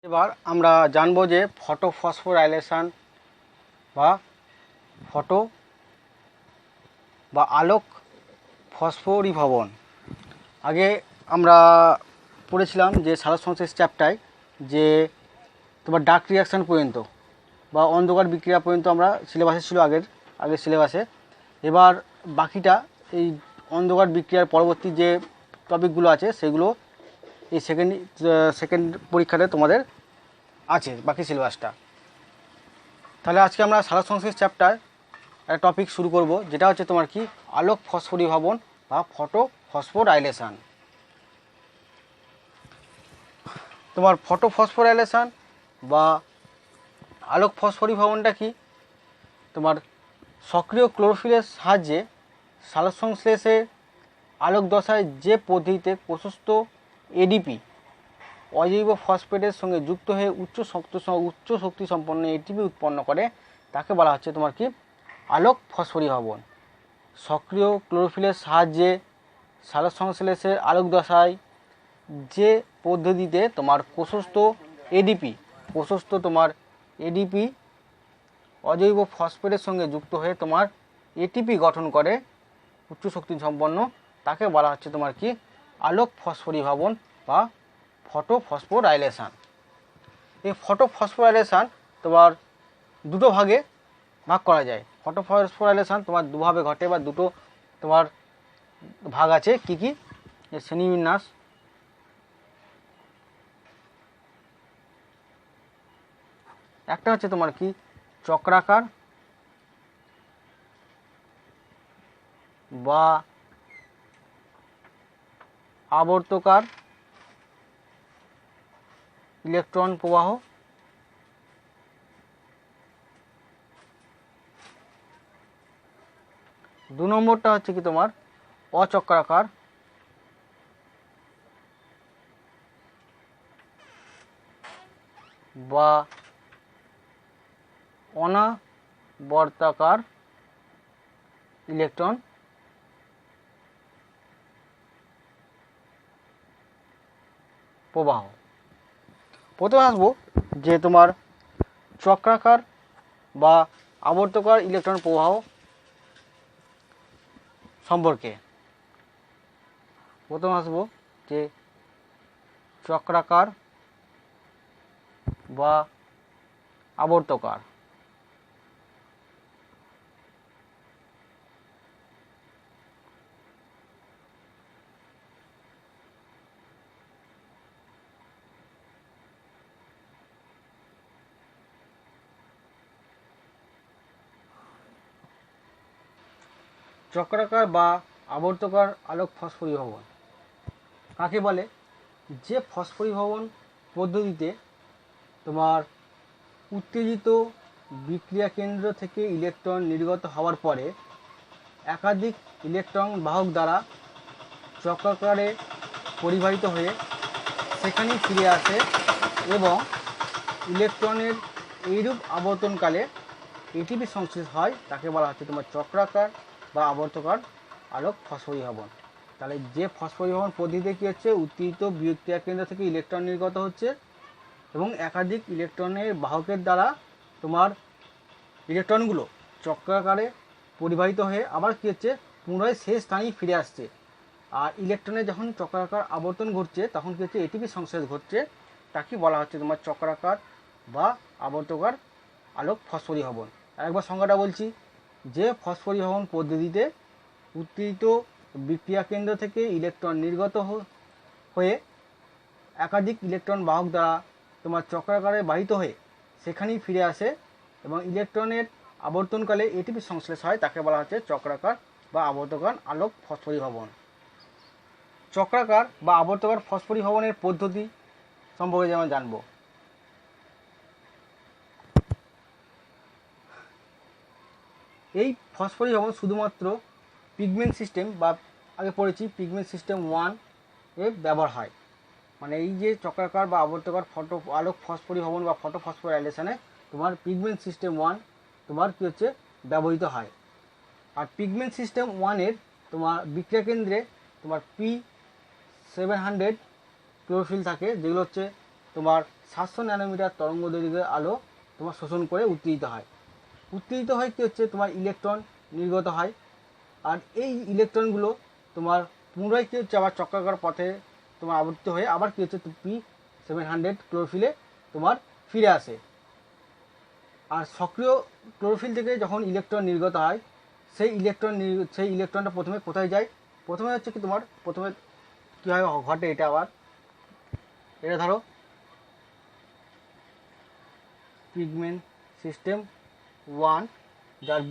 এবার আমরা জানবো যে ফটোফসফোরাইলেশন বা ফটো বা আলোক ফসফরিভবন। আগে আমরা পড়েছিলাম যে সালোকসংশ্লেষ চ্যাপ্টারে যে তোমার ডার্ক রিয়াকশান পর্যন্ত বা অন্ধকার বিক্রিয়া পর্যন্ত আমরা সিলেবাসে ছিল আগের সিলেবাসে। এবার বাকিটা এই অন্ধকার বিক্রিয়ার পরবর্তী যে টপিকগুলো আছে সেগুলো এই সেকেন্ড পরীক্ষাতে তোমাদের আছে বাকি সিলেবাসটা। তাহলে আজকে আমরা সালোকসংশ্লেষ চ্যাপ্টার একটা টপিক শুরু করব, যেটা হচ্ছে তোমার কি আলোক ফসফরিভবন বা ফটো ফসফোরাইলেশন। তোমার ফটো ফসফোরাইলেশন বা আলোক ফসফরিভবনটা কি? তোমার সক্রিয় ক্লোরোফিলের সাহায্যে সালোকসংশ্লেষে আলোক দশায় যে পদ্ধতিতে কোষস্থ এডিপি অজৈব ফসফেটের সঙ্গে যুক্ত হয়ে উচ্চ শক্তি সম্পন্ন এটিপি উৎপন্ন করে তাকে বলা হচ্ছে তোমার কি আলোক ফসফরিভবন। সক্রিয় ক্লোরোফিলের সাহায্যে সালোকসংশ্লেষের আলোক দশায় যে পদ্ধতিতে তোমার কোষস্থ এডিপি অজৈব ফসফেটের সঙ্গে যুক্ত হয়ে তোমার এটিপি গঠন করে উচ্চ শক্তি সম্পন্ন, তাকে বলা হচ্ছে তোমার কি আলোক ফসফরিভবন বা ফটো ফসফোরাইলেশন। এই ফটো ফসফোরাইলেশন তোমার দুটো ভাগে ভাগ করা যায়। ফটো ফসফোরাইলেশন তোমার দুভাবে ঘটে বা দুটো তোমার ভাগ আছে। কি কি? শ্রেণীবিন্যাস। একটা হচ্ছে তোমার কি চক্রাকার বা আবর্তকার ইলেকট্রন প্রবাহ। দু নম্বরটা হচ্ছে কি তোমার অচক্রাকার বা অনাবর্তাকার ইলেকট্রন প্রবাহ। প্রথমে আসবো যে তোমার চক্রাকার বা আবর্তকার ইলেকট্রন প্রবাহ সম্পর্কে। প্রথমে আসবো যে চক্রাকার বা আবর্তকার। চক্রাকার বা আবর্তকার আলোক ফসফরিভবন কাকে বলে? যে ফসফরিভবন পদ্ধতিতে তোমার উত্তেজিত বিক্রিয়া কেন্দ্র থেকে ইলেকট্রন নির্গত হওয়ার পরে একাধিক ইলেকট্রন বাহক দ্বারা চক্রাকারে পরিবাহিত হয়ে সেখানেই ফিরে আসে এবং ইলেকট্রনের এইরূপ আবর্তনকালে এটিপি সংশ্লেষ হয়, তাকে বলা হচ্ছে তোমার চক্রাকার বা আবর্তকার আলোক ফসফরিভবন। তাহলে যে ফসফরিভবন পদ্ধতিতে কী হচ্ছে, উত্তেজিত বিক্রিয়া কেন্দ্র থেকে ইলেকট্রন নির্গত হচ্ছে এবং একাধিক ইলেকট্রনের বাহকের দ্বারা তোমার ইলেকট্রনগুলো চক্রাকারে পরিবাহিত হয়ে আবার কী হচ্ছে, পুনরায় সেই স্থানেই ফিরে আসছে। আর ইলেকট্রনের যখন চক্রাকার আবর্তন ঘটছে তখন কী হচ্ছে, এটিপি সংশ্লেষ ঘটছে, তাকে বলা হচ্ছে তোমার চক্রাকার বা আবর্তকার আলোক ফসফরিভবন। আরেকবার সংজ্ঞাটা বলছি, যে ফসফরিভবন পদ্ধতিতে উত্তেজিত বিক্রিয়া কেন্দ্র থেকে ইলেকট্রন নির্গত হয়ে একাধিক ইলেকট্রন বাহক দ্বারা তোমার চক্রাকারে বাহিত হয়ে সেখানেই ফিরে আসে এবং ইলেকট্রনের আবর্তনকালে এটিপি সংশ্লেষ হয়, তাকে বলা হচ্ছে চক্রাকার বা আবর্তকার আলোক ফসফরিভবন। চক্রাকার বা আবর্তকার ফসফরিভবনের পদ্ধতি সম্পর্কে যেমন জানব। এই ফসফরিভবন শুধুমাত্র পিগমেন্ট সিস্টেম বা আগে পড়েছি পিগমেন্ট সিস্টেম 1 এ ব্যবহার হয়। মানে এই যে চক্রাকার বা আবর্তকার আলোক ফসফরিভবন বা ফটো ফসফোরাইলেশনে তোমার পিগমেন্ট সিস্টেম 1 তোমার কী হচ্ছে, ব্যবহৃত হয়। আর পিগমেন্ট সিস্টেম 1-এর তোমার বিক্রিয়া কেন্দ্রে তোমার P700 ক্লোরোফিল থাকে, যেগুলো হচ্ছে তোমার 700 ন্যানোমিটার তরঙ্গ দৈর্ঘ্যের আলো তোমার শোষণ করে উত্তেজিত হয়। উত্তেজিত হয় কী হচ্ছে, তোমার ইলেকট্রন নির্গত হয়। আর এই ইলেকট্রনগুলো তোমার পুনরায় কী হচ্ছে, আবার চক্রাকার পথে তোমার আবর্তিত হয়ে আবার কী হচ্ছে, P700 ক্লোরোফিলে তোমার ফিরে আসে। আর সক্রিয় ক্লোরোফিল থেকে যখন ইলেকট্রন নির্গত হয়, সেই ইলেকট্রনটা প্রথমে কোথায় যায়, প্রথমে হচ্ছে কি তোমার প্রথমে কীভাবে ঘটে এটা আবার, এটা ধরো পিগমেন্ট সিস্টেম 1 যার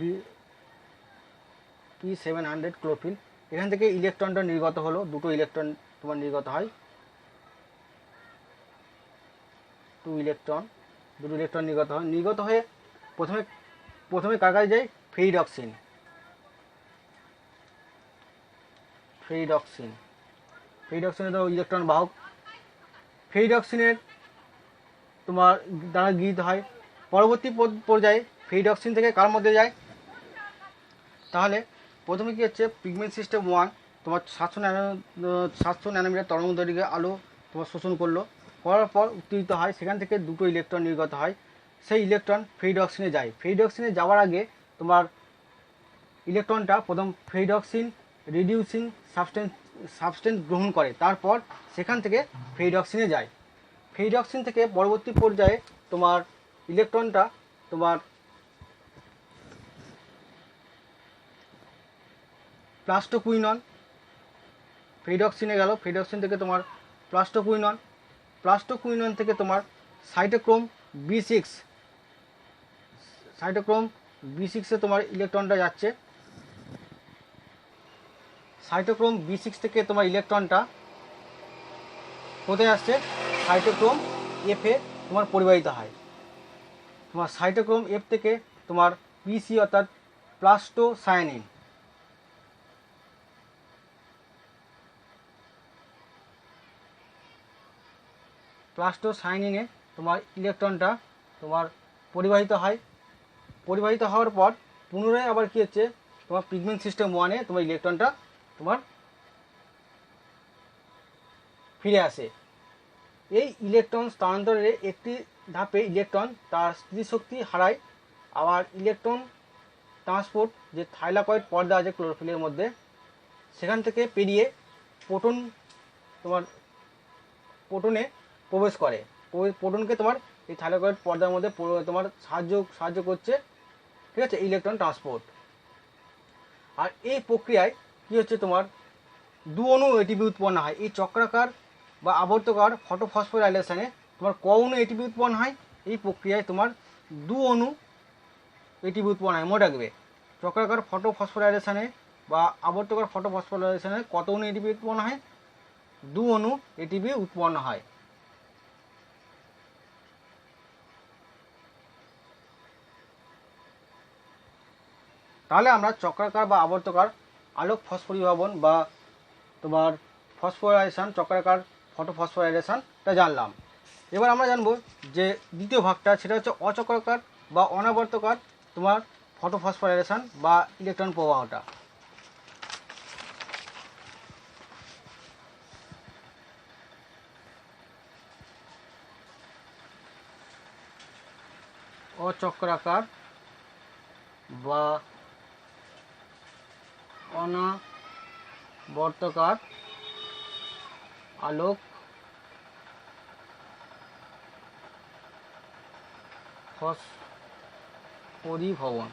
P700 ক্লোরোফিল, এখান থেকে ইলেকট্রনটা নির্গত হলো, দুটো ইলেকট্রন তোমার নির্গত হয়, দুটো ইলেকট্রন নির্গত হয়ে প্রথমে কার কাছে যায়, ফেরিডক্সিনের তো ইলেকট্রন বাহক, ফেরিডক্সিনের তোমার দ্বারা গৃহীত হয়। পরবর্তী পর্যায়ে ফেরিডক্সিন থেকে কার মধ্যে যায়, তাহলে প্রথমে কী হচ্ছে, পিগমেন্ট সিস্টেম 1 তোমার 700 ন্যানোমিটার তরঙ্গ দৈর্ঘ্যের আলো তোমার শোষণ করার পর উত্তেজিত হয়, সেখান থেকে দুটো ইলেকট্রন নির্গত হয়, সেই ইলেকট্রন ফেরিডক্সিনে যায়। ফেরিডক্সিনে যাওয়ার আগে তোমার ইলেকট্রনটা প্রথম ফেরিডক্সিন রিডিউসিং সাবস্টেন্স গ্রহণ করে, তারপর সেখান থেকে ফেরিডক্সিনে যায়। ফেরিডক্সিন থেকে পরবর্তী পর্যায়ে তোমার ইলেকট্রনটা তোমার প্লাস্টোকুইনন, ফেরিডক্সিনে গেল, ফেরিডক্সিন থেকে তোমার প্লাস্টোকুইনন থেকে তোমার সাইটোক্রোম B6 তোমার ইলেকট্রনটা যাচ্ছে। সাইটোক্রোম B6 থেকে তোমার ইলেকট্রনটা কোথায় আসছে, সাইটোক্রোম F এ তোমার পরিবাহিত হয়। তোমার সাইটোক্রোম F থেকে তোমার PC অর্থাৎ প্লাস্টোসায়ানিনে তোমার ইলেকট্রনটা তোমার পরিবাহিত হওয়ার পর পুনরায় আবার কী হচ্ছে, তোমার পিগমেন্ট সিস্টেম 1 এ তোমার ইলেকট্রনটা তোমার ফিরে আসে। এই ইলেকট্রন স্থানান্তরের একটি ধাপে ইলেকট্রন তার স্থিতিশক্তি হারায়, আবার ইলেকট্রন ট্রান্সপোর্ট যে থাইলাকয়েড পর্দা আছে ক্লোরোফিলের মধ্যে, সেখান থেকে পেরিয়ে প্রোটনে প্রবেশ করে। প্রোটনকে তোমার এই থাইলাকয়েড পর্দার মধ্যে তোমার সাহায্য করছে, ঠিক আছে, ইলেকট্রন ট্রান্সপোর্ট। আর এই প্রক্রিয়ায় কী হচ্ছে, তোমার দু অণু এটিপি উৎপন্ন হয়। এই চক্রাকার বা আবর্তকার ফটোফসফোরাইলেশনে তোমার ক অণু এটিপি উৎপন্ন হয়, এই প্রক্রিয়ায় তোমার দু অণু এটিপি উৎপন্ন হয়। মনে রাখবে, চক্রাকার ফটোফসফোরাইলেশনে বা আবর্তকার ফটোফসফোরাইলেশনে কত অণু এটিপি উৎপন্ন হয়, দু অণু এটিপি উৎপন্ন হয়। তাহলে আমরা চক্রাকার বা আবর্তকার আলোক ফসফরিভবন বা তোমার ফসফোরাইলেশন, চক্রাকার ফটোফসফোরাইলেশনটা জানলাম। এবার আমরা জানবো যে দ্বিতীয় ভাগটা, সেটা হচ্ছে অচক্রাকার বা অনাবর্তকার তোমার ফটোফসফোরাইলেশন বা ইলেকট্রন প্রবাহটা। অচক্রাকার বা অনাবর্তকার আলোক ফসফরিভবন।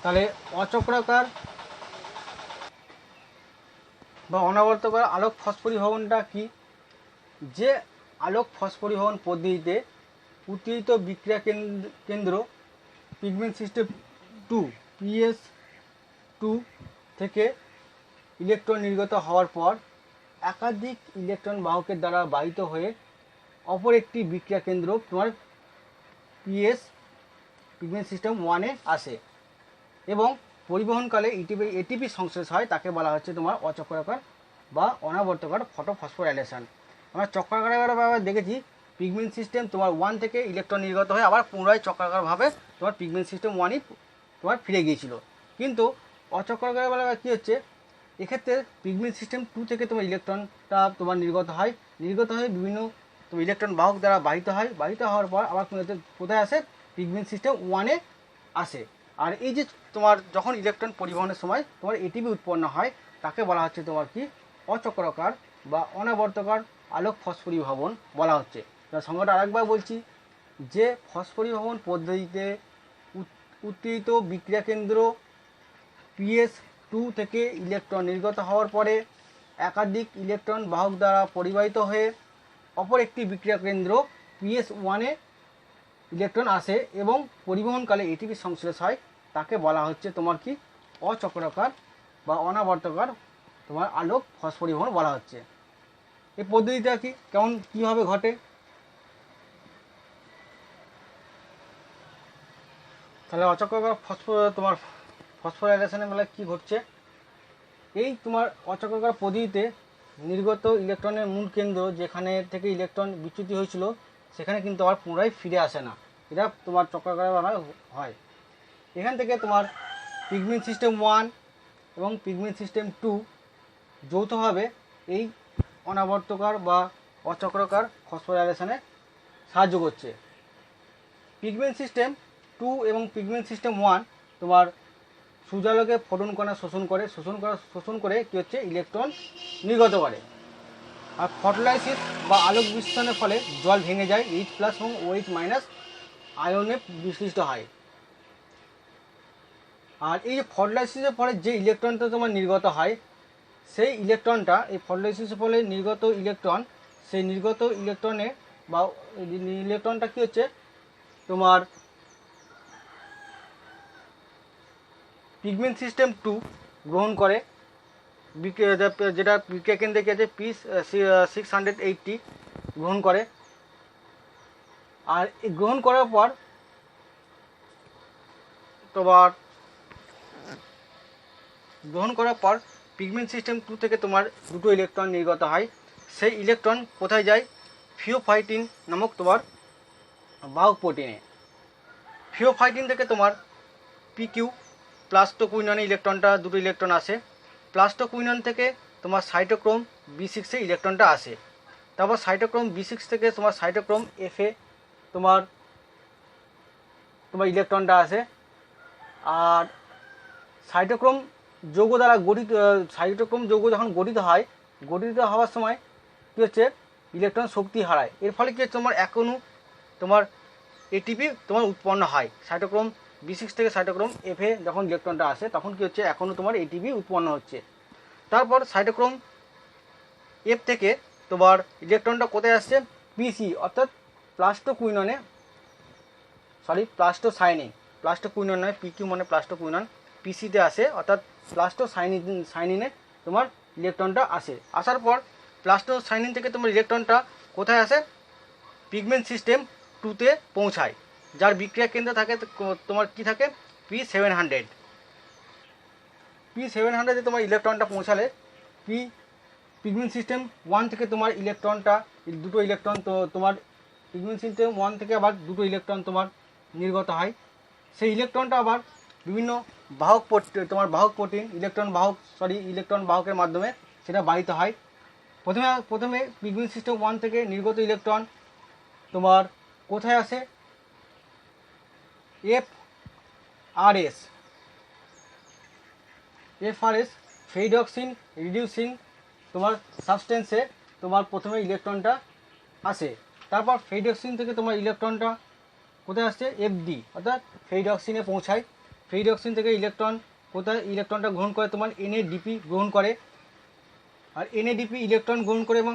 তাহলে অচক্রাকার বা অনাবর্তকার আলোক ফসফরিভবনটা কি, যে আলোক ফসফরিভবন পদ্ধতিতে উত্তেজিত বিক্রিয়া কেন্দ্র পিগমেন্ট সিস্টেম 2 PS2 থেকে ইলেকট্রন নির্গত হওয়ার পর একাধিক ইলেকট্রন বাহকের দ্বারা বাহিত হয়ে অপর একটি বিক্রিয়া কেন্দ্র তোমার পিগমেন্ট সিস্টেম 1 এ আসে এবং পরিবহনকালে এটিপি সংশ্লেষ হয়, তাকে বলা হচ্ছে তোমার অচক্রাকার বা অনাবর্তকার ফটোফসফোরাইলেশন। আমরা চক্রাকার দেখেছি, পিগমেন্ট সিস্টেম তোমার 1 থেকে ইলেকট্রন নির্গত হয়ে আবার পুনরায় চক্রাকারভাবে তোমার পিগমেন্ট সিস্টেম 1ই তোমার ফিরে গিয়েছিল। কিন্তু অচক্রাকার বেলা কী হচ্ছে, এক্ষেত্রে পিগমেন্ট সিস্টেম 2 থেকে তোমার ইলেকট্রন ইলেকট্রনটা তোমার নির্গত হয়, নির্গত হয়ে বিভিন্ন তোমার ইলেকট্রন বাহক দ্বারা বাহিত হয়, বাহিত হওয়ার পর আবার কোথায় আসে, পিগমেন্ট সিস্টেম ওয়ানে আসে। আর এই যে তোমার যখন ইলেকট্রন পরিবহনের সময় তোমার এটিপি উৎপন্ন হয় তাকে বলা হচ্ছে তোমার কি, অচক্রাকার বা অনাবর্তকার আলোক ফসফরিভবন বলা হচ্ছে। তার সংজ্ঞাটা আরেকবার বলছি, যে ফসফরিভবন পদ্ধতিতে উত্তেজিত বিক্রিয়া কেন্দ্র PS2 থেকে ইলেকট্রন নির্গত হওয়ার পরে একাধিক ইলেকট্রন বাহক দ্বারা পরিবাহিত হয়ে অপর একটি বিক্রিয়া কেন্দ্র PS1-এ ইলেকট্রন আসে এবং পরিবহনকালে এটিপি সংশ্লেষ হয়, তাকে বলা হচ্ছে তোমার কি, অচক্রাকার বা অনাবর্তকার তোমার আলোক ফসফরিভবন বলা হচ্ছে। এই পদ্ধতিটা কি কীভাবে ঘটে, তাহলে অচক্রাকার তোমার ফসফোরাইলেশনের বেলায় কী ঘটছে, এই তোমার অচক্রাকার পদ্ধতিতে নির্গত ইলেকট্রনের মূল কেন্দ্র যেখানে থেকে ইলেকট্রন বিচ্যুতি হয়েছিল সেখানে কিন্তু আবার পুনরায় ফিরে আসে না, এটা তোমার চক্রাকার বেলায় হয়। এখান থেকে তোমার পিগমেন্ট সিস্টেম 1 এবং পিগমেন্ট সিস্টেম 2 যৌথভাবে এই অনাবর্তকার বা অচক্রাকার ফসফোরাইলেশনে সাহায্য করছে। পিগমেন্ট সিস্টেম 2 এবং পিগমেন্ট সিস্টেম 1 তোমার সূর্যালোকে ফোটন কণা শোষণ করে কী হচ্ছে, ইলেকট্রন নির্গত করে। আর ফটোলাইসিস বা আলোক বিশ্লেষণের ফলে জল ভেঙে যায়, H+ এবং OH- আয়নে বিশ্লিষ্ট হয়। আর এই যে ফটোলাইসিসের ফলে যে ইলেকট্রনটা তোমার নির্গত হয়, সেই ইলেকট্রনটা এই ফটোলাইসিসের ফলে নির্গত ইলেকট্রন, সেই নির্গত ইলেকট্রনে বা ইলেকট্রনটা কী হচ্ছে তোমার পিগমেন্ট সিস্টেম 2 গ্রহণ করে, যেটা বিক্রিয়া কেন্দ্রে কি আছে P680 গ্রহণ করে। আর এই গ্রহণ করার পর তোমার পিগমেন্ট সিস্টেম 2 থেকে তোমার দুটো ইলেকট্রন নির্গত হয়, সেই ইলেকট্রন কোথায় যায়, ফিওফাইটিন নামক তোমার বাহক প্রোটিনে। ফিওফাইটিন থেকে তোমার PQ প্লাস্টোকুইননে ইলেকট্রনটা দুটো ইলেকট্রন আসে, প্লাস্টোকুইনন থেকে তোমার সাইটোক্রোম B6-এ ইলেকট্রনটা আসে। তারপর সাইটোক্রোম B6 থেকে তোমার সাইটোক্রোম F-এ তোমার ইলেকট্রনটা আসে। আর সাইটোক্রোম যৌগ দ্বারা গঠিত, সাইটোক্রোম যৌগ যখন গঠিত হওয়ার সময় কী হচ্ছে, ইলেকট্রন শক্তি হারায়। এর ফলে কী হচ্ছে, তোমার এখনও তোমার এটিপি তোমার উৎপন্ন হয়। সাইটোক্রোম B6 থেকে সাইটোক্রোম F-এ যখন ইলেকট্রনটা আসে তখন কী হচ্ছে, এখনও তোমার এটিপি উৎপন্ন হচ্ছে। তারপর সাইটোক্রোম F থেকে তোমার ইলেকট্রনটা কোথায় আসছে, PC অর্থাৎ প্লাস্টোকুইনন নয়, PQ মানে প্লাস্টোকুইনন, PCতে আসে অর্থাৎ প্লাস্টোসাইনিনে তোমার ইলেকট্রনটা আসে। আসার পর প্লাস্টোসাইনিন থেকে তোমার ইলেকট্রনটা কোথায় আসে, পিগমেন্ট সিস্টেম 2-তে পৌঁছায়, যার বিক্রিয়া কেন্দ্র থাকে তোমার কি থাকে, P700 তোমার ইলেকট্রনটা পৌঁছালে পিগমেন্ট সিস্টেম 1 থেকে তোমার ইলেকট্রনটা দুটো ইলেকট্রন তো তোমার পিগমেন্ট সিস্টেম 1 থেকে আবার দুটো ইলেকট্রন তোমার নির্গত হয়। সেই ইলেকট্রনটা আবার বিভিন্ন বাহক প্রোটিন ইলেকট্রন বাহকের মাধ্যমে সেটা বাহিত হয়। প্রথমে পিগমেন্ট সিস্টেম 1 থেকে নির্গত ইলেকট্রন তোমার কোথায় আসে, FRS ফেইডক্সিন রিডিউসিং তোমার সাবস্টেন্সে তোমার প্রথমে ইলেকট্রনটা আসে। তারপর ফেইডক্সিন থেকে তোমার ইলেকট্রনটা কোথায় আসছে, FD অর্থাৎ ফেইডক্সিনে পৌঁছায়। ফেইডক্সিন থেকে ইলেকট্রনটা গ্রহণ করে তোমার NADP গ্রহণ করে। আর NADP ইলেকট্রন গ্রহণ করে এবং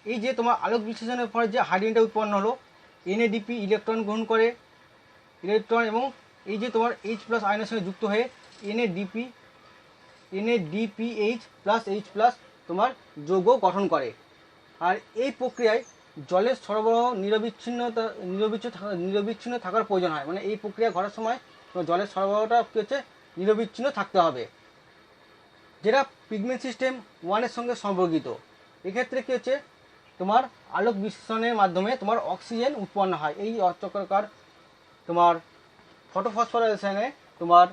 এই যে তোমার আলোক বিশ্লেষণের পরে যে হাইড্রোজেনটা উৎপন্ন হলো, NADP ইলেকট্রন গ্রহণ করে এবং এই যে তোমার H+ আয়নের সঙ্গে যুক্ত হয়ে NADPH+H+ তোমার যৌগ গঠন করে। আর এই প্রক্রিয়ায় জলের সরবরাহ নিরবিচ্ছিন্ন থাকার প্রয়োজন হয়, মানে এই প্রক্রিয়া ঘটার সময় জলের সরবরাহটা কী হচ্ছে, নিরবিচ্ছিন্ন থাকতে হবে, যেটা পিগমেন্ট সিস্টেম 1-এর সঙ্গে সম্পর্কিত। এক্ষেত্রে কী হচ্ছে, তোমার আলোক বিশ্লেষণের মাধ্যমে তোমার অক্সিজেন উৎপন্ন হয়। এই অচক্রাকার তোমার ফটোফসফোরাইলেশনে তোমার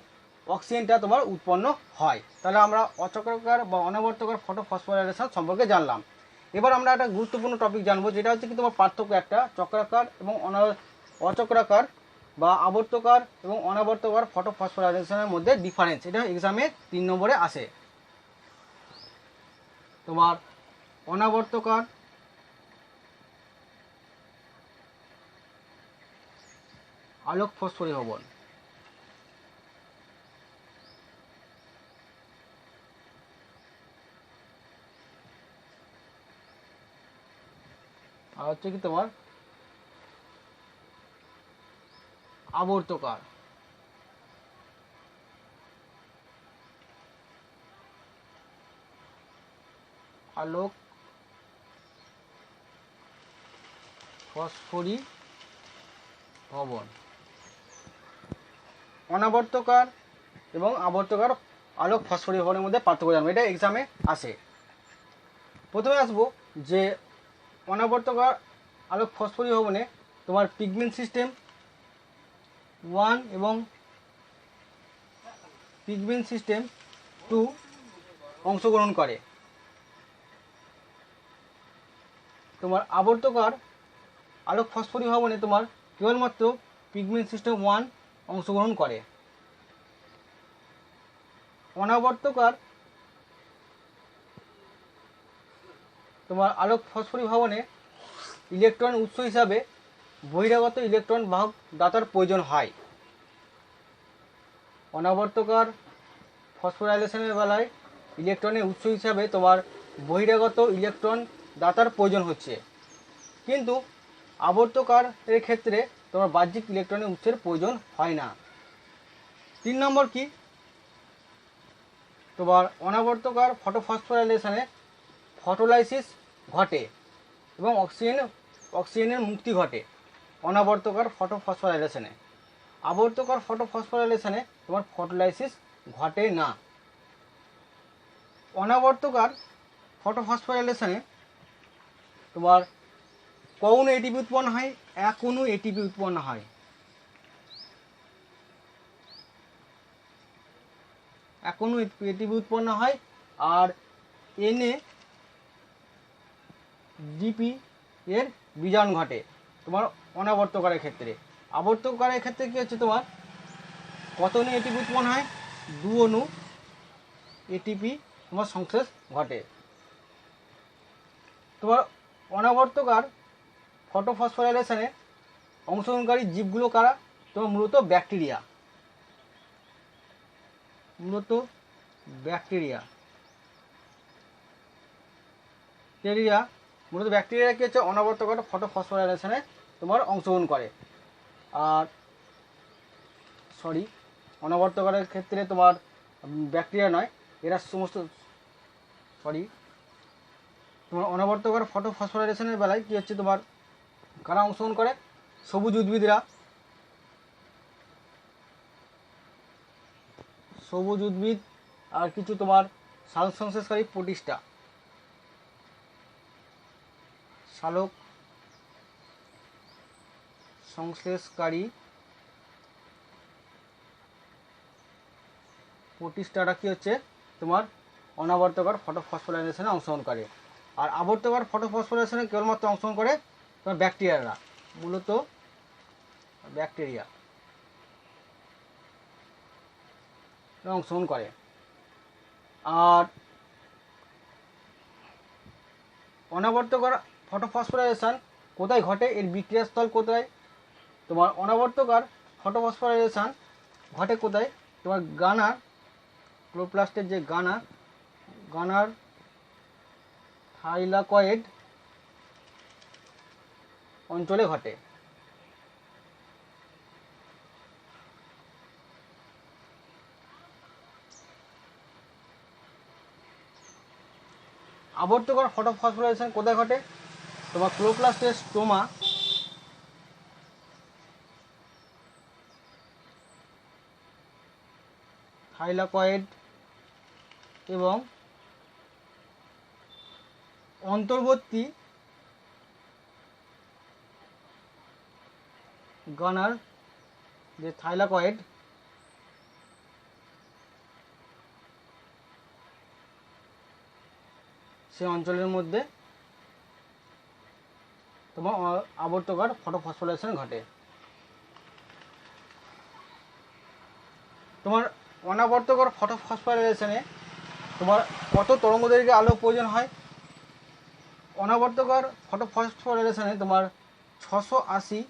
অক্সিজেনটা তোমার উৎপন্ন হয়। তাহলে আমরা অচক্রাকার বা অনাবর্তকার ফটোফসফোরাইলেশন সম্পর্কে জানলাম। এবার আমরা একটা গুরুত্বপূর্ণ টপিক জানবো, যেটা হচ্ছে কি তোমার পার্থক্য একটা চক্রাকার এবং অচক্রাকার বা আবর্তকার এবং অনাবর্তকার ফটোফসফোরাইলেশনের মধ্যে ডিফারেন্স। এটা এক্সামে 3 নম্বরে আসে। তোমার অনাবর্তকার আলোক ফসফরিভবন, আর হচ্ছে কি তোমার আবর্তকার আলোক ফসফরিভবন। অনাবর্তকার এবং আবর্তকার আলোক ফসফরিভবনের মধ্যে পার্থক্য জানবো, এটা এক্সামে আসে। প্রথমে আসবো যে অনাবর্তকার আলোক ফসফরিভবনে তোমার পিগমেন্ট সিস্টেম 1 এবং পিগমেন্ট সিস্টেম 2 অংশগ্রহণ করে। তোমার আবর্তকার আলোক ফসফরিভবনে তোমার কেবলমাত্র পিগমেন্ট সিস্টেম 1 অংশগ্রহণ করে। অনাবর্তকার তোমার আলোক ফসফরিভবনে ইলেকট্রন উৎস হিসাবে বহিরাগত ইলেকট্রন বাহক দাতার প্রয়োজন হয়। অনাবর্তকার ফসফোরাইলেশনের বেলায় ইলেকট্রনের উৎস হিসাবে তোমার বহিরাগত ইলেকট্রন দাতার প্রয়োজন হচ্ছে, কিন্তু আবর্তকার এর ক্ষেত্রে তোমার বাহ্যিক ইলেকট্রনের উৎসের প্রয়োজন হয় না। 3 নম্বর কি, তোমার অনাবর্তকার ফটোফসফোরাইলেশনে ফটোলাইসিস ঘটে এবং অক্সিজেনের মুক্তি ঘটে অনাবর্তকার ফটোফসফোরাইলেশনে। আবর্তকার ফটোফসফোরাইলেশনে তোমার ফটোলাইসিস ঘটে না। অনাবর্তকার ফটোফসফোরাইলেশনে তোমার কৌণ এটিপি উৎপন্ন হয়, এক অণু এটিপি উৎপন্ন হয়। এক অণু এটিপি উৎপন্ন হয় আর NADP এর বিজারণ ঘটে তোমার অনাবর্তকারের ক্ষেত্রে। আবর্তকারের ক্ষেত্রে কি হচ্ছে, তোমার কত অণু এটিপি উৎপন্ন হয়, 2 অণু এটিপি তোমার সংশ্লেষ ঘটে। তোমার অনাবর্তকার ফটোফসফোরাইলেশনে অংশগ্রহণকারী জীবগুলো কারা, তোমার মূলত ব্যাকটেরিয়া। ব্যাকটেরিয়া কি হচ্ছে অনাবর্তকার ফটোফসফোরাইলেশনে তোমার অংশগ্রহণ করে। আর অনাবর্তকারের ক্ষেত্রে তোমার ব্যাকটেরিয়া নয়, এরা সমস্ত তোমার অনাবর্তকার ফটোফসফোরাইলেশনের বেলায় কি হচ্ছে, তোমার কারা অংশগ্রহণ করে, সবুজ উদ্ভিদ আর কিছু তোমার সালোক সংশ্লেষকারী প্রোটিস্টা, সালোক সংশ্লেষকারী প্রোটিস্টারা কি হচ্ছে তোমার অনাবর্তকার ফটোফসফোরাইলেশনে অংশগ্রহণ করে। আর আবর্তকার ফটোফসফোরাইলেশনে কেবলমাত্র অংশগ্রহণ করে তোমার ব্যাকটেরিয়ারা, মূলত ব্যাকটেরিয়া অংশগ্রহণ করে। আর অনাবর্তকার ফটোফসফোরাইলেশন কোথায় ঘটে, এর বিক্রিয়াস্থল কোথায়, তোমার অনাবর্তকার ফটোফসফোরাইলেশন ঘটে কোথায়, তোমার গানার ক্লোরোপ্লাস্টের যে গানার থাইলাকয়েড অঞ্চলে ঘটে। আবর্তকার ফটোফসফোরাইলেশন কোথায় ঘটে, তোমার ক্লোরোপ্লাস্টের স্টোমা, থাইলাকয়েড এবং অন্তর্বর্তী গানার যে থাইলাকয়েড সে অঞ্চলের মধ্যে তোমার আবর্তকার ফটোফসফোরাইলেশন ঘটে। তোমার অনাবর্তকার ফটোফসফোরাইলেশনে তোমার কত তরঙ্গদৈর্ঘ্যে আলো প্রয়োজন হয়? অনাবর্তকার ফটোফসফোরাইলেশনে তোমার 680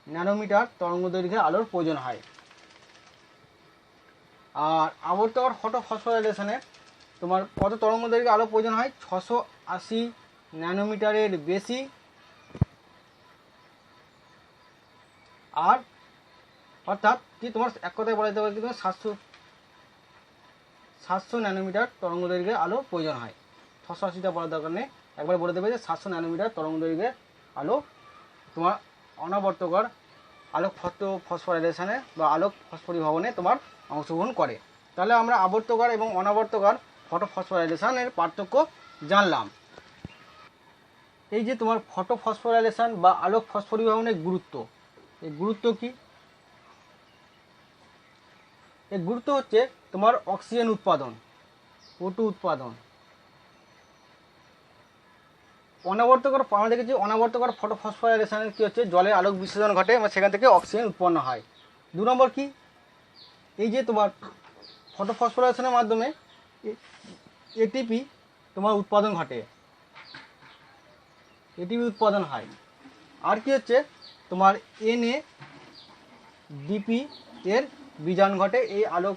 ন্যানোমিটার তরঙ্গদৈর্ঘ্যে আলোর প্রয়োজন হয়। আর আবর্তকার ফটোফসফোরাইলেশনে তোমার কত তরঙ্গদৈর্ঘ্যে আলো প্রয়োজন হয়? 680 ন্যানোমিটারের বেশি। আর অর্থাৎ কি তোমার এক কথায় বলা যেতে পারে কি তোমার 700 ন্যানোমিটার তরঙ্গদৈর্ঘ্যে আলো প্রয়োজন হয়। 680টা বলার দরকার নেই, একবার বলে দেবে যে 700 ন্যানোমিটার তরঙ্গদৈর্ঘ্যে আলো তোমার অনাবর্তকার আলোক ফসফোরাইলেশনে বা আলোক ফসফরিভবনে তোমার অংশগ্রহণ করে। তাহলে আমরা আবর্তকার এবং অনাবর্তকার ফটোফসফোরাইলেশনের পার্থক্য জানলাম। এই যে তোমার ফটোফসফোরাইলেশন বা আলোক ফসফরিভবনের গুরুত্ব, এই গুরুত্ব কি? এর গুরুত্ব হচ্ছে তোমার অক্সিজেন উৎপাদন, O2 উৎপাদন। অনাবর্তকার আমরা দেখেছি অনাবর্তকার ফটোফসফোরাইলেশনের কী হচ্ছে, জলে আলোক বিসর্জন ঘটে এবং সেখান থেকে অক্সিজেন উৎপন্ন হয়। 2 নম্বর কি, এই যে তোমার ফটোফসফোরাইলেশনের মাধ্যমে এটিপি তোমার উৎপাদন ঘটে, এটিপি উৎপাদন হয়। আর কি হচ্ছে তোমার NADP এর বিজারণ ঘটে এই আলোক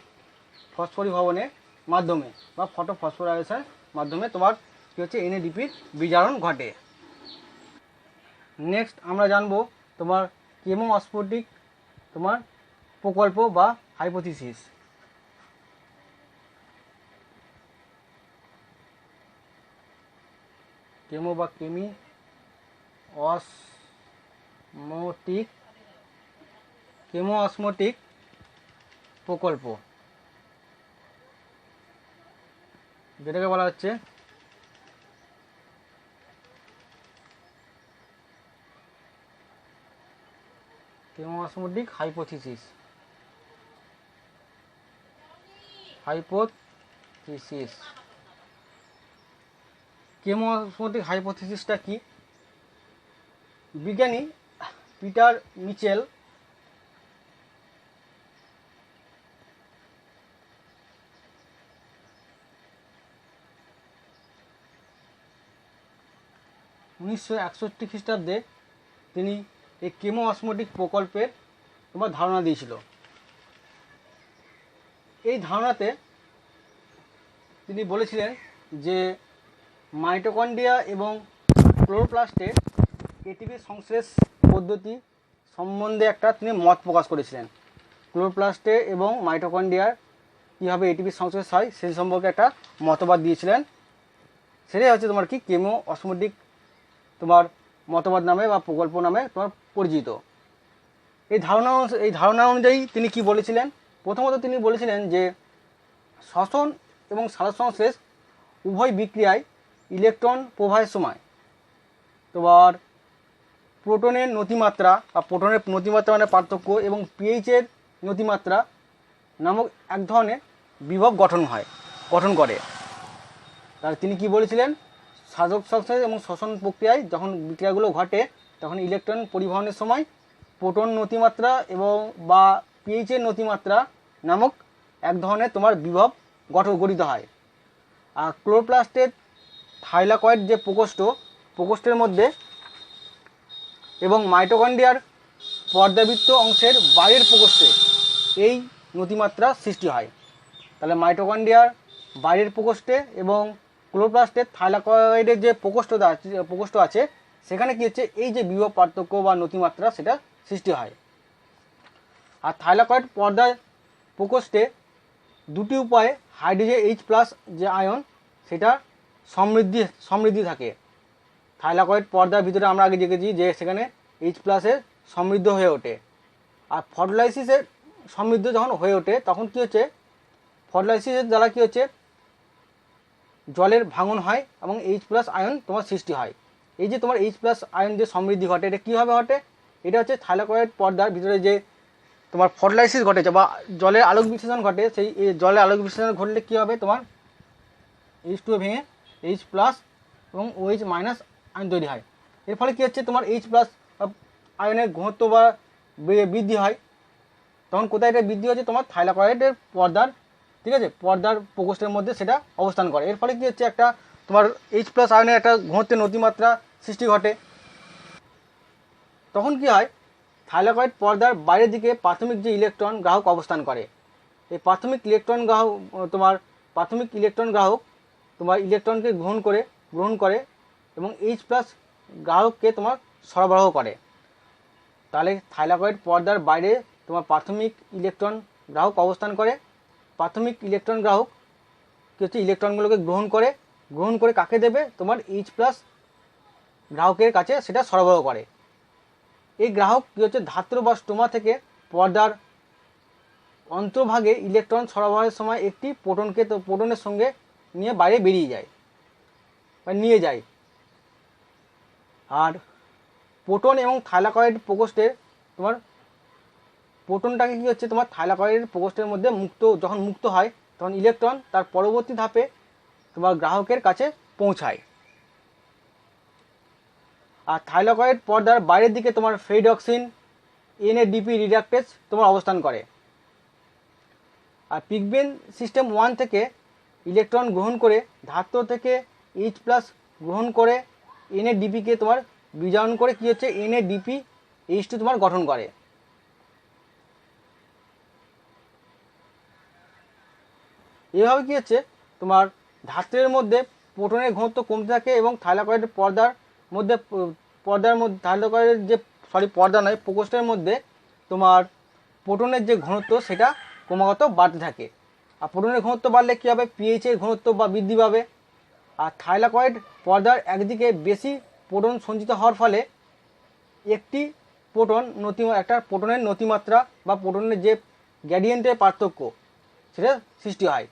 ফসফরিভবনের মাধ্যমে বা ফটোফসফোরাইলেশনের মাধ্যমে তোমার কী হচ্ছে NADPর বিজারণ ঘটে। নেক্সট আমরা জানবো তোমার কেমোঅস্মোটিক তোমার প্রকল্প বা হাইপোথিসিস। কেমো বা কেমোঅস্মোটিক প্রকল্প, যেটাকে বলা হচ্ছে কেমোঅস্মোটিক হাইপোথিসিস। কেমোঅস্মোটিক হাইপোথিসিসটা কি? বিজ্ঞানী পিটার মিচেল খ্রিস্টাব্দে তিনি এই কেমোঅস্মোটিক প্রকল্পের তোমার ধারণা দিয়েছিল। এই ধারণাতে তিনি বলেছিলেন যে মাইটোকন্ড্রিয়া এবং ক্লোরোপ্লাস্টে এটিপি সংশ্লেষ পদ্ধতি সম্বন্ধে একটা তিনি মত প্রকাশ করেছিলেন। ক্লোরোপ্লাস্টে এবং মাইটোকন্ড্রিয়ার কীভাবে এটিপি সংশ্লেষ হয় সেই সম্পর্কে একটা মতবাদ দিয়েছিলেন। সেটাই হচ্ছে তোমার কি কেমোঅস্মোটিক তোমার মতবাদ নামে বা প্রকল্প নামে তোমার পরিচিত। এই ধারণা অনুযায়ী তিনি কি বলেছিলেন? প্রথমত তিনি বলেছিলেন যে শ্বসন এবং সালোক সংশ্লেষ উভয় বিক্রিয়ায় ইলেকট্রন প্রবাহের সময় তোমার প্রোটনের নতিমাত্রা বা প্রোটনের নতিমাত্রা মানে পার্থক্য এবং পিএইচের নতিমাত্রা নামক এক ধরনের বিভব গঠন করে। তাহলে তিনি কি বলেছিলেন? সালোক সংশ্লেষ এবং শ্বসন প্রক্রিয়ায় যখন বিক্রিয়াগুলো ঘটে তখন ইলেকট্রন পরিবহনের সময় প্রোটন নতিমাত্রা এবং বা পিএইচের নতিমাত্রা নামক এক ধরনের তোমার বিভব গঠিত হয়। আর ক্লোরোপ্লাস্টের থাইলাকয়েড যে প্রকোষ্ঠের মধ্যে এবং মাইটোকন্ড্রিয়ার পর্দাবৃত্ত অংশের বাইরের প্রকোষ্ঠে এই নতিমাত্রা সৃষ্টি হয়। তাহলে মাইটোকন্ড্রিয়ার বাইরের প্রকোষ্ঠে এবং ক্লোরোপ্লাস্টের থাইলাকয়েডের যে প্রকোষ্ঠ আছে সেখানে কী হচ্ছে এই যে বিভব পার্থক্য বা নতিমাত্রা সেটা সৃষ্টি হয়। আর থাইলাকয়েড পর্দার প্রকোষ্ঠে দুটি উপায়ে হাইড্রোজেন H+ যে আয়ন সেটা সমৃদ্ধি থাকে। থাইলাকয়েড পর্দার ভিতরে আমরা আগে দেখেছি যে সেখানে H+ সমৃদ্ধ হয়ে ওঠে। আর ফটোলাইসিসের সমৃদ্ধ যখন হয়ে ওঠে তখন কী হচ্ছে ফটোলাইসিসের দ্বারা কী হচ্ছে জলের ভাঙন হয় এবং H+ আয়ন তোমার সৃষ্টি হয়। এই যে তোমার H+ আয়ন যে সমৃদ্ধি ঘটে এটা কীভাবে ঘটে? এটা হচ্ছে থাইলাকয়েড পর্দার ভিতরে যে তোমার ফটোলাইসিস ঘটেছে বা জলের আলোক বিশ্লেষণ ঘটে, সেই জলের আলোক বিশ্লেষণ ঘটলে কী হবে তোমার H2 ভেঙে H+ এবং OH- আয়ন তৈরি হয়। এর ফলে কী হচ্ছে, তোমার H+ আয়নের ঘনত্ব বা বৃদ্ধি হয়। তখন কোথায় এটা বৃদ্ধি হচ্ছে, তোমার থাইলাকয়েডের পর্দার, ঠিক আছে, পর্দার প্রকোষ্ঠের মধ্যে সেটা অবস্থান করে। এর ফলে কী হচ্ছে, একটা তোমার H+ আয়নের একটা ঘনত্বের নতিমাত্রা সৃষ্টি ঘটে। তখন কি হয়, থাইলাকয়েড পর্দার বাইরের দিকে প্রাথমিক যে ইলেকট্রন গ্রাহক অবস্থান করে, এই প্রাথমিক ইলেকট্রন গ্রাহক তোমার ইলেকট্রনকে গ্রহণ করে এবং H+ গ্রাহককে তোমার সরবরাহ করে। তাহলে থাইলাকয়েড পর্দার বাইরে তোমার প্রাথমিক ইলেকট্রন গ্রাহক অবস্থান করে। প্রাথমিক ইলেকট্রন গ্রাহক কী হচ্ছে, ইলেকট্রনগুলোকে গ্রহণ করে কাকে দেবে, তোমার H+ গ্রাহকের কাছে সেটা সরবরাহ করে। এই গ্রাহক কী হচ্ছে, ধাত্র বা স্টোমা থেকে পর্দার অন্তর্ভাগে ইলেকট্রন সরবরাহের সময় একটি প্রোটনের সঙ্গে নিয়ে বাইরে বেরিয়ে যায় বা নিয়ে যায়। আর প্রোটন এবং থাইলাকয়েড প্রকোষ্ঠের তোমার প্রোটনটাকে কী হচ্ছে, তোমার থাইলাকয়েডের প্রকোষ্ঠের মধ্যে যখন মুক্ত হয়, তখন ইলেকট্রন তার পরবর্তী ধাপে তোমার গ্রাহকের কাছে পৌঁছায়। আর থাইলাকয়েড পর্দার বাইরের দিকে তোমার ফেরিডক্সিন NADP রিডাক্টেজ তোমার অবস্থান করে। আর পিগবেন সিস্টেম 1 থেকে ইলেকট্রন গ্রহণ করে ধাত্র থেকে H+ গ্রহণ করে NADP-কে তোমার বিজারণ করে কী হচ্ছে, NADPH2 তোমার গঠন করে। এভাবে কী হচ্ছে, তোমার ধাত্রের মধ্যে প্রোটনের ঘনত্ব কমতে থাকে এবং থাইলাকয়েডের প্রকোষ্ঠের মধ্যে তোমার প্রোটনের যে ঘনত্ব সেটা ক্রমাগত বাড়তে থাকে। আর প্রোটনের ঘনত্ব বাড়লে কী হবে, pH-এর ঘনত্ব বা বৃদ্ধি পাবে। আর থাইলাকয়েড পর্দার একদিকে বেশি প্রোটন সঞ্চিত হওয়ার ফলে একটা প্রোটনের নতিমাত্রা বা প্রোটনের যে গ্রেডিয়েন্টের পার্থক্য সেটা সৃষ্টি হয়।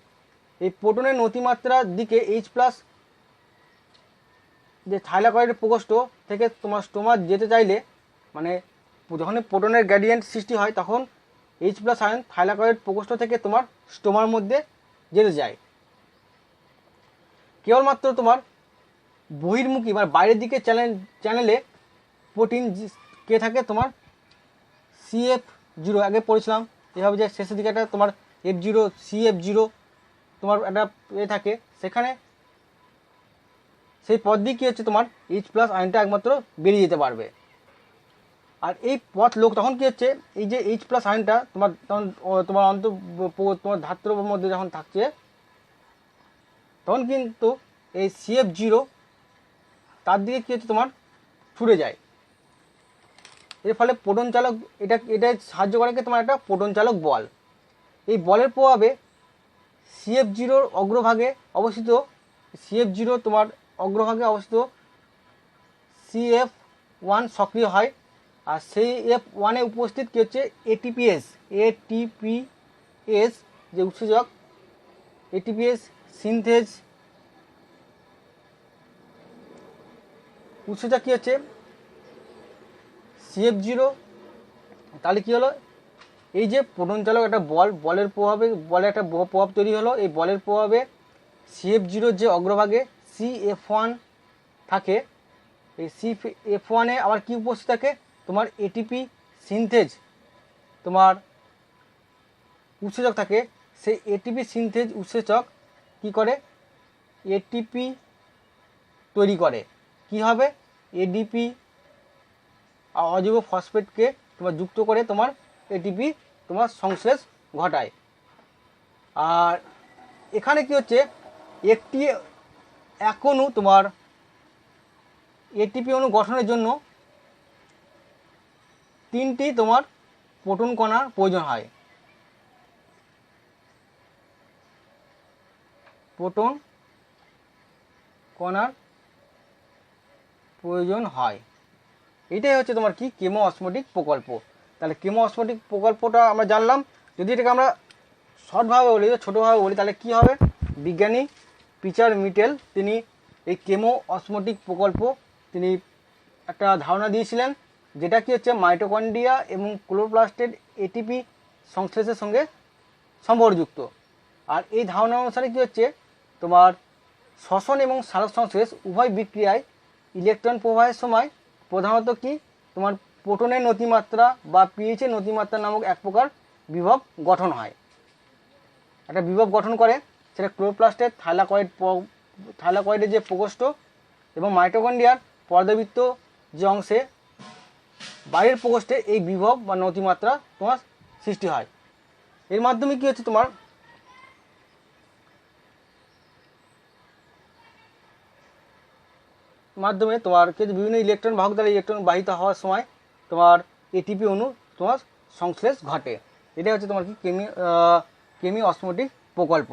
এই প্রোটনের নতিমাত্রার দিকে H+ যে থাইলাকয়েডের প্রকোষ্ঠ থেকে তোমার স্টোমা যেতে চাইলে, মানে যখন প্রোটনের গ্রেডিয়েন্ট সৃষ্টি হয়, তখন H+ আয়ন থাইলাকয়েড প্রকোষ্ঠ থেকে তোমার স্টোমার মধ্যে যেতে যায়। কেবলমাত্র তোমার বহির্মুখী মানে বাইরের দিকে চ্যানেলে প্রোটিন কে থাকে, তোমার CF0 আগে পড়েছিলাম, এভাবে যে শেষের দিকে একটা তোমার F0 CF0 তোমার একটা থাকে, সেখানে সেই পথ দিয়ে কী হচ্ছে, তোমার H+ আয়নটা একমাত্র বেরিয়ে যেতে পারবে। আর এই পথ তখন কী হচ্ছে, এই যে H+ আয়নটা তোমার ধাত্রর মধ্যে যখন থাকছে, তখন কিন্তু এই CF0 তার দিকে কী হচ্ছে, তোমার ছুটে যায়। এর ফলে প্রোটন চালক এটা সাহায্য করে তোমার একটা প্রোটন চালক বল। এই বলের প্রভাবে CF0 অগ্রভাগে অবস্থিত CF1 সক্রিয় হয়। আর সেই F1-এ উপস্থিত কী হচ্ছে, ATPase যে উৎসেচক, ATPase সিনথেজ উৎসেচক কী হচ্ছে, CF0। তাহলে কী হলো, এই যে প্রোটন চালক একটা বলের একটা প্রভাব তৈরি হলো। এই বলের প্রভাবে CF0 যে অগ্রভাগে CF1 থাকে, এই CF1-এ আবার কি উপস্থিত থাকে, তোমার ATP সিনথেজ তোমার উৎসেচক থাকে। সেই ATP সিনথেজ উৎসেচক কি করে, ATP তৈরি করে। কি হবে, ADP অজৈব ফসফেটকে তোমার যুক্ত করে তোমার ATP তোমার সংশ্লেষ ঘটায়। আর এখানে কি হচ্ছে, একটি এক অণু তোমার ATP অণু গঠনের জন্য 3টি তোমার প্রোটন কণার প্রয়োজন হয়। প্রোটন কণার প্রয়োজন হয়। এটাই হচ্ছে তোমার কি, কেমো অসমোটিক প্রকল্প। তাহলে কেমো অসমোটিক প্রকল্পটা আমরা জানলাম। যদি এটাকে আমরা শর্টভাবে বলি, ছোটোভাবে বলি, তাহলে কি হবে, বিজ্ঞানী পিটার মিটেল তিনি এই কেমো অসমোটিক প্রকল্প তিনি একটা ধারণা দিয়েছিলেন, যেটা কি হচ্ছে মাইটোকন্ড্রিয়া এবং ক্লোরোপ্লাস্টের ATP সংশ্লেষের সঙ্গে সম্পর্কযুক্ত। আর এই ধারণা অনুসারে কি হচ্ছে, তোমার শ্বসন এবং সালোক সংশ্লেষ উভয় বিক্রিয়ায় ইলেকট্রন প্রবাহের সময় প্রধানত কি তোমার প্রোটনের নতিমাত্রা বা পিএইচের নতিমাত্রা নামক এক প্রকার বিভব গঠন হয়। একটা বিভব গঠন করে, সেটা ক্লোরোপ্লাস্টের থাইলাকয়েডের যে প্রকোষ্ঠ এবং মাইটোকন্ড্রিয়ার পর্দাবৃত্ত যে অংশে বাইরের প্রকোষ্ঠে এই বিভব বা নতিমাত্রা তোমার সৃষ্টি হয়। এর মাধ্যমে কি হচ্ছে, তোমার মাধ্যমে তোমার কিন্তু বিভিন্ন ইলেকট্রন বাহক দ্বারা ইলেকট্রন বাহিত হওয়ার সময় তোমার এটিপি অণু তোমার সংশ্লেষ ঘটে। এটাই হচ্ছে তোমার কি কেমি অসমোটিক প্রকল্প।